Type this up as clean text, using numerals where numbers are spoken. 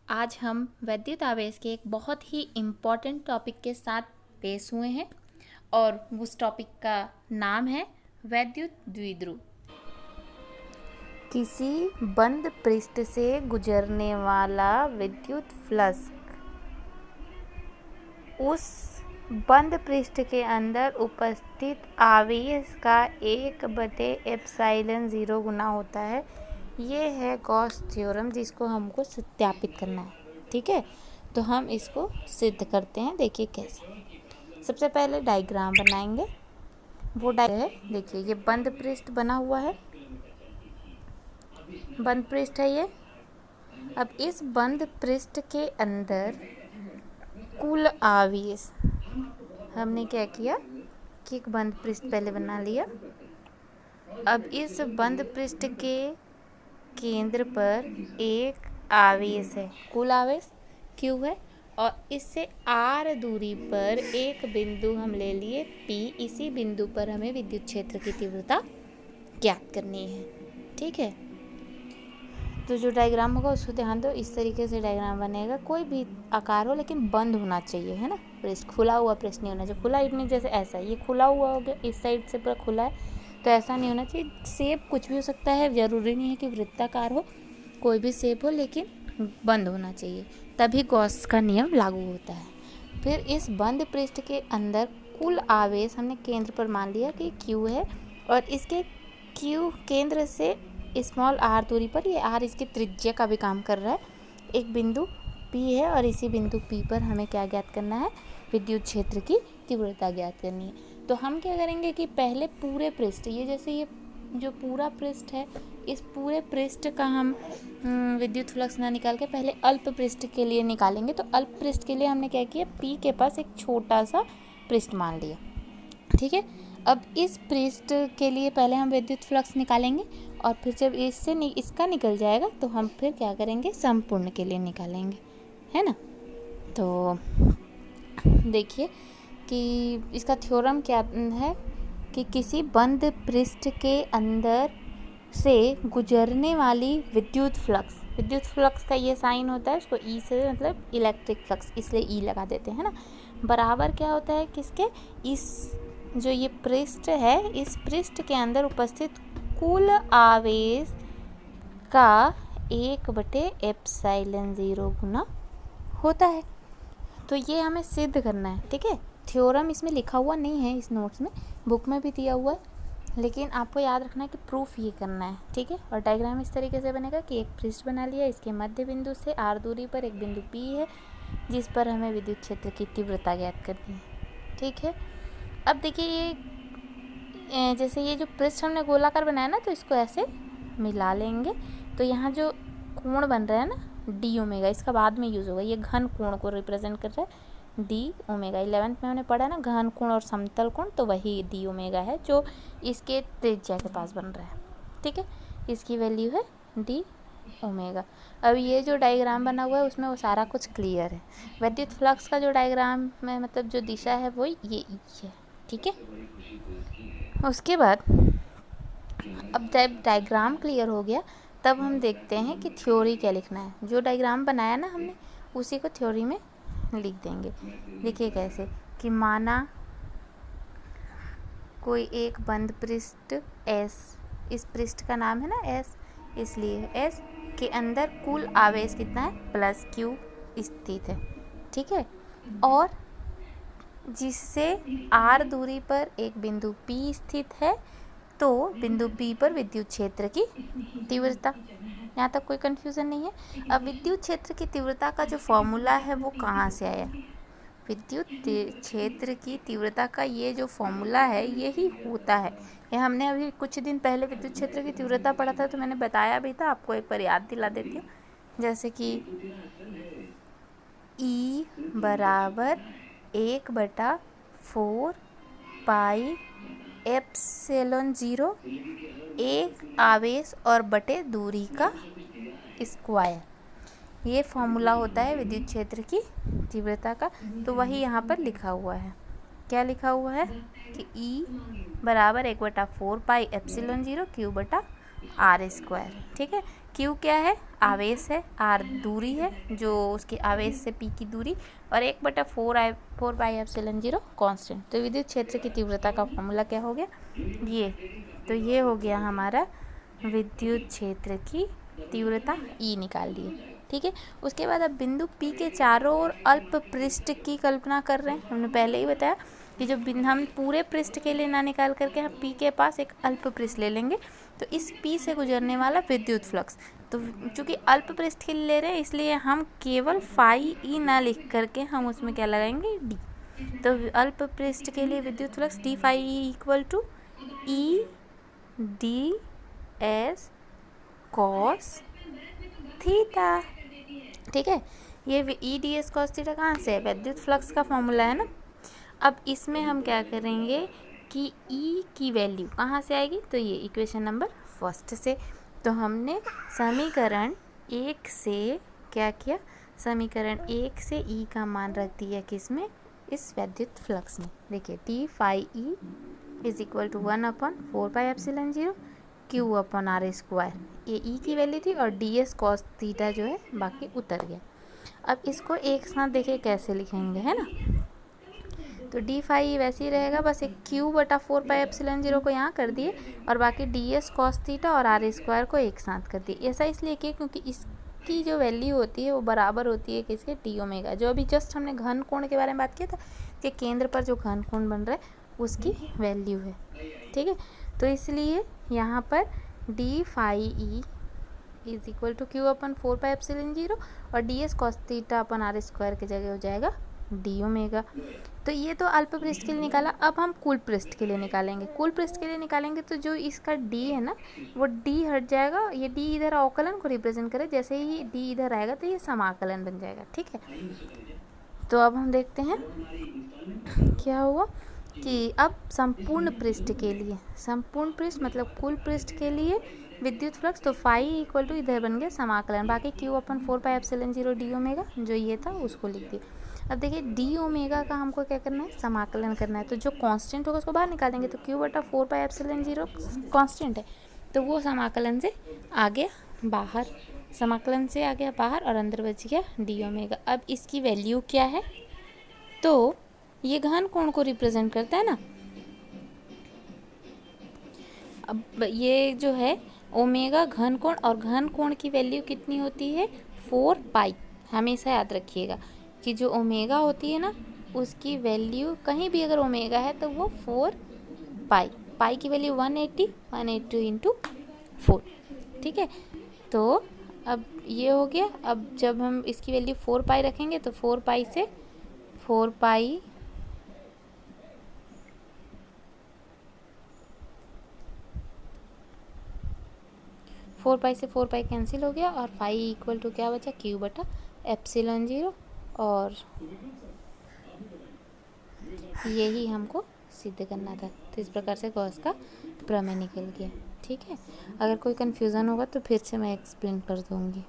आज हम वैद्युत आवेश के एक बहुत ही इम्पॉर्टेंट टॉपिक के साथ पेश हुए हैं और उस टॉपिक का नाम है वैद्युत द्विध्रुव। किसी बंद पृष्ठ से गुजरने वाला विद्युत फ्लक्स उस बंद पृष्ठ के अंदर उपस्थित आवेश का 1/ε0 गुना होता है। ये है गॉस थ्योरम जिसको हमको सत्यापित करना है। ठीक है, तो हम इसको सिद्ध करते हैं। देखिए कैसे। सबसे पहले डायग्राम बनाएंगे। वो डायग्राम है, देखिए ये बंद पृष्ठ बना हुआ है, बंद पृष्ठ है ये। अब इस बंद पृष्ठ के अंदर कुल आवेश, हमने क्या किया कि एक बंद पृष्ठ पहले बना लिया। अब इस बंद पृष्ठ के केंद्र पर एक आवेश है, कुल आवेश Q है, और इससे R दूरी पर एक बिंदु हम ले लिए P। इसी बिंदु पर हमें विद्युत क्षेत्र की तीव्रता ज्ञात करनी है। ठीक है, तो जो डायग्राम होगा उसको ध्यान दो। इस तरीके से डायग्राम बनेगा। कोई भी आकार हो लेकिन बंद होना चाहिए, है ना। पृष्ठ खुला हुआ पृष्ठ नहीं होना चाहिए। खुला इट नहीं, जैसे ऐसा ये खुला हुआ हो गया, इस साइड से पूरा खुला है, तो ऐसा नहीं होना चाहिए। शेप कुछ भी हो सकता है, ज़रूरी नहीं है कि वृत्ताकार हो, कोई भी शेप हो, लेकिन बंद होना चाहिए, तभी गॉस का नियम लागू होता है। फिर इस बंद पृष्ठ के अंदर कुल आवेश हमने केंद्र पर मान लिया कि Q है, और इसके Q केंद्र से स्मॉल r दूरी पर, ये r इसकी त्रिज्या का भी काम कर रहा है, एक बिंदु P है, और इसी बिंदु P पर हमें क्या ज्ञात करना है, विद्युत क्षेत्र की तीव्रता ज्ञात करनी है। तो हम क्या करेंगे कि पहले पूरे पृष्ठ, ये जैसे ये जो पूरा पृष्ठ है, इस पूरे पृष्ठ का हम विद्युत फ्लक्स ना निकाल के पहले अल्प पृष्ठ के लिए निकालेंगे। तो अल्प पृष्ठ के लिए हमने क्या किया, P के पास एक छोटा सा पृष्ठ मान लिया। ठीक है, अब इस पृष्ठ के लिए पहले हम विद्युत फ्लक्स निकालेंगे, और फिर जब इसका निकल जाएगा तो हम फिर क्या करेंगे, संपूर्ण के लिए निकालेंगे, है ना। तो देखिए कि इसका थ्योरम क्या है कि किसी बंद पृष्ठ के अंदर से गुजरने वाली विद्युत फ्लक्स का ये साइन होता है, उसको ई से मतलब इलेक्ट्रिक फ्लक्स, इसलिए ई लगा देते हैं ना, बराबर क्या होता है किसके, इस जो ये पृष्ठ है, इस पृष्ठ के अंदर उपस्थित कुल आवेश का 1/ε0 गुना होता है। तो ये हमें सिद्ध करना है। ठीक है, थ्योरम इसमें लिखा हुआ नहीं है, इस नोट्स में, बुक में भी दिया हुआ है, लेकिन आपको याद रखना है कि प्रूफ ये करना है। ठीक है, और डायग्राम इस तरीके से बनेगा कि एक पृष्ठ बना लिया, इसके मध्य बिंदु से r दूरी पर एक बिंदु P है, जिस पर हमें विद्युत क्षेत्र की तीव्रता ज्ञात करनी है। ठीक है, अब देखिए ये जैसे ये जो पृष्ठ हमने गोलाकार बनाया ना, तो इसको ऐसे मिला लेंगे। तो यहाँ जो कोण बन रहा है ना, डी ओमेगा, इसका बाद में यूज़ होगा, ये घन कोण को रिप्रेजेंट कर रहा है, डी ओमेगा। 11th में हमने पढ़ा ना घन कोण और समतल कोण, तो वही डी ओमेगा है जो इसके त्रिज्या के पास बन रहा है। ठीक है, इसकी वैल्यू है डी ओमेगा। अब ये जो डायग्राम बना हुआ है उसमें वो सारा कुछ क्लियर है। विद्युत फ्लक्स का जो डायग्राम में मतलब जो दिशा है वो ये ई है। ठीक है, उसके बाद अब जब डायग्राम क्लियर हो गया तब हम देखते हैं कि थ्योरी क्या लिखना है। जो डायग्राम बनाया ना हमने, उसी को थ्योरी में लिख देंगे। देखिए कैसे कि माना कोई एक बंद पृष्ठ S, इस पृष्ठ का नाम है ना S, इसलिए S के अंदर कुल आवेश कितना है, +Q स्थित है। ठीक है, और जिससे R दूरी पर एक बिंदु P स्थित है, तो बिंदु P पर विद्युत क्षेत्र की तीव्रता। यहाँ तक कोई कन्फ्यूज़न नहीं है। अब विद्युत क्षेत्र की तीव्रता का जो फॉर्मूला है वो कहाँ से आया, विद्युत क्षेत्र की तीव्रता का ये जो फॉर्मूला है यही होता है। ये हमने अभी कुछ दिन पहले विद्युत क्षेत्र की तीव्रता पढ़ा था, तो मैंने बताया भी था, आपको एक बार याद दिला देती हूँ। जैसे कि E बराबर 1/4 पाई ε0, एक आवेश और बटे दूरी का स्क्वायर, ये फॉर्मूला होता है विद्युत क्षेत्र की तीव्रता का। तो वही यहाँ पर लिखा हुआ है। क्या लिखा हुआ है कि E बराबर 1/4 पाई ε0 Q/r²। ठीक है, क्यू क्या है, आवेश है, आर दूरी है जो उसके आवेश से पी की दूरी, और 1/4 पाई एप्सिलॉन 0 कांस्टेंट। तो विद्युत क्षेत्र की तीव्रता का फॉर्मूला क्या हो गया, ये। तो ये हो गया हमारा विद्युत क्षेत्र की तीव्रता ई निकाल लिए। ठीक है, उसके बाद अब बिंदु पी के चारों ओर अल्प पृष्ठ की कल्पना कर रहे हैं। हमने पहले ही बताया कि जो हम पूरे पृष्ठ के लिए ना निकाल करके हम पी के पास एक अल्प पृष्ठ ले लेंगे, तो इस पी से गुजरने वाला विद्युत फ्लक्स, तो चूँकि अल्प पृष्ठ के लिए ले रहे हैं इसलिए हम केवल फाई ई ना लिख करके हम उसमें क्या लगाएंगे, डी। तो अल्प पृष्ठ के लिए विद्युत flux d phi E equal to E d s cos theta. ठीक है, ये E d s cos theta कहाँ से है, विद्युत फ्लक्स का फॉर्मूला है ना। अब इसमें हम क्या करेंगे कि ई की वैल्यू कहाँ से आएगी, तो ये इक्वेशन नंबर फर्स्ट से। तो हमने समीकरण 1 से क्या किया, समीकरण 1 से ई का मान रख दिया किसमें, इस विद्युत फ्लक्स में। देखिए d phi E is equal to 1/4 pi epsilon 0 q upon r square, ये ई की वैल्यू थी, और डी एस कॉस थीटा जो है बाकी उतर गया। अब इसको एक साथ देखिए कैसे लिखेंगे, है ना। तो डी फाई वैसे ही रहेगा, बस एक Q/4 पाई एप्सिलॉन 0 को यहाँ कर दिए, और बाकी डी एस कॉस थीटा और आर स्क्वायर को एक साथ कर दिए। ऐसा इसलिए किया क्योंकि इसकी जो वैल्यू होती है वो बराबर होती है किसके, टी ओमेगा। जो अभी जस्ट हमने घन कोण के बारे में बात किया था कि केंद्र पर जो घन कोण बन रहा है उसकी वैल्यू है। ठीक है, तो इसलिए यहाँ पर d phi E is equal to Q/4 pi epsilon 0 और d s cos theta upon r square की जगह हो जाएगा डी ओमेगा। तो ये तो अल्प पृष्ठ के लिए निकाला। अब हम कुल पृष्ठ के लिए निकालेंगे। कुल पृष्ठ के लिए निकालेंगे तो जो इसका डी है ना, वो डी हट जाएगा, ये डी इधर अवकलन को रिप्रेजेंट करे, जैसे ही डी इधर आएगा तो ये समाकलन बन जाएगा। ठीक है, तो अब हम देखते हैं क्या हुआ कि अब संपूर्ण पृष्ठ के लिए, संपूर्ण पृष्ठ मतलब कुल पृष्ठ के लिए विद्युत फ्लक्स, तो फाई इक्वल टू इधर बन गया समाकलन, बाकी Q/4 pi epsilon 0 D omega जो ये था उसको लिख दिया। अब देखिए डी ओमेगा का हमको क्या करना है, समाकलन करना है। तो जो कांस्टेंट होगा उसको बाहर निकालेंगे, तो Q/4 पाई एप्सिलॉन 0 कांस्टेंट है, तो वो समाकलन से आ गया बाहर, समाकलन से आ गया बाहर, और अंदर बच गया डी ओमेगा। अब इसकी वैल्यू क्या है, तो ये घन कोण को रिप्रेजेंट करता है ना। अब ये जो है ओमेगा घन कोण, और घन कोण की वैल्यू कितनी होती है, 4 पाई। हमेशा याद रखिएगा कि जो ओमेगा होती है ना उसकी वैल्यू कहीं भी अगर ओमेगा है तो वो 4 पाई, पाई की वैल्यू 180 इंटू 4। ठीक है, तो अब ये हो गया। अब जब हम इसकी वैल्यू 4 पाई रखेंगे तो 4 पाई से 4 पाई से 4 पाई कैंसिल हो गया, और फाई इक्वल टू क्या बचा, Q/एप्सिलॉन 0, और यही हमको सिद्ध करना था। तो इस प्रकार से गॉस का प्रमेय निकल गया। ठीक है, अगर कोई कन्फ्यूज़न होगा तो फिर से मैं एक्सप्लेन कर दूँगी।